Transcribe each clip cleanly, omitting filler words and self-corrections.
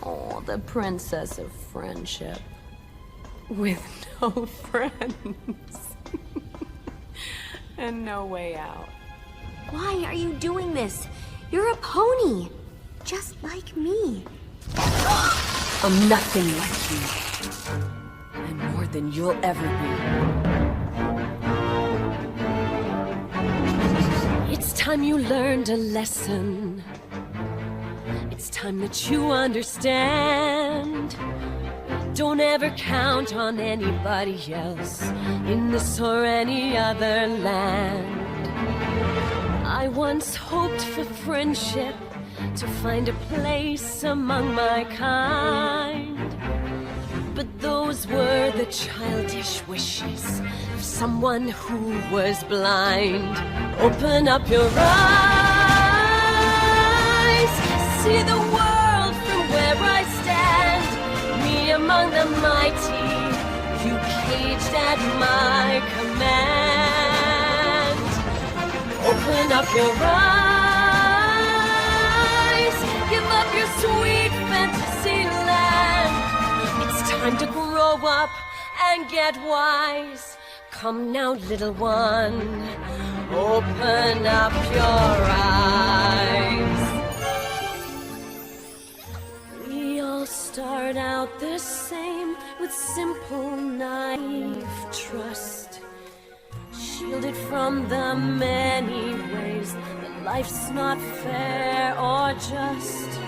Oh, the princess of friendship. With no friends. And no way out. Why are you doing this? You're a pony, just like me. I'm nothing like you. I'm more than you'll ever be. It's time you learned a lesson. It's time that you understand. Don't ever count on anybody else in this or any other land. I once hoped for friendship, to find a place among my kind. But those were the childish wishes of someone who was blind. Open up your eyes, see the world from where I stand. Me among the mighty, you caged at my command. Open up your eyes, give up your sweet fantasy land. It's time to grow up and get wise. Come now, little one, open up your eyes. We all start out the same, with simple, naive trust, shielded from the many ways that life's not fair or just.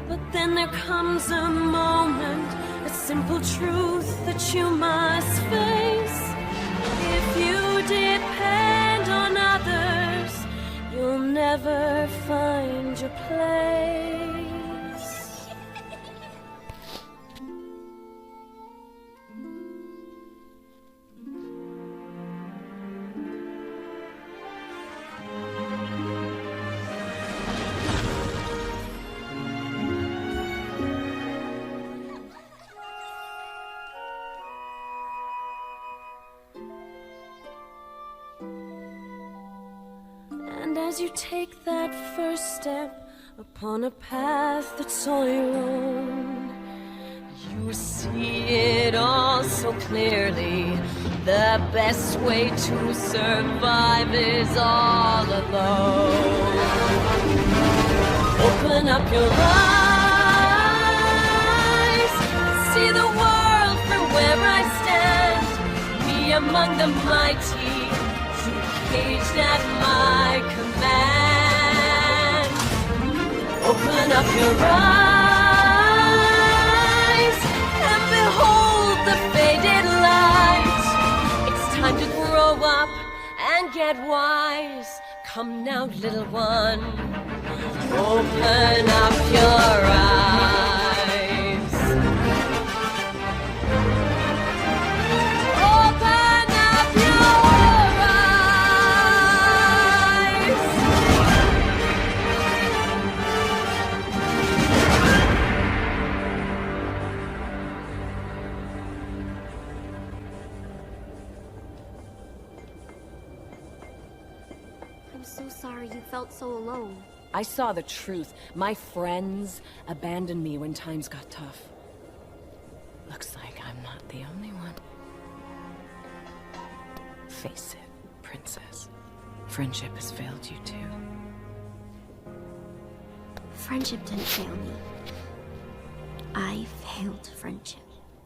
But then there comes a moment, a simple truth that you must face. If you depend on others, you'll never find your place. And as you take that first step upon a path that's all your own, you see it all so clearly. The best way to survive is all alone. Open up your eyes, see the world from where I stand. Me among the mighty, caged at my command. Open up your eyes and behold the faded light. It's time to grow up and get wise. Come now, little one, open up your eyes. Open up your I'm so sorry you felt so alone. I saw the truth. My friends abandoned me when times got tough. Looks like I'm not the only one. Face it, princess. Friendship has failed you too. Friendship didn't fail me. I failed friendship.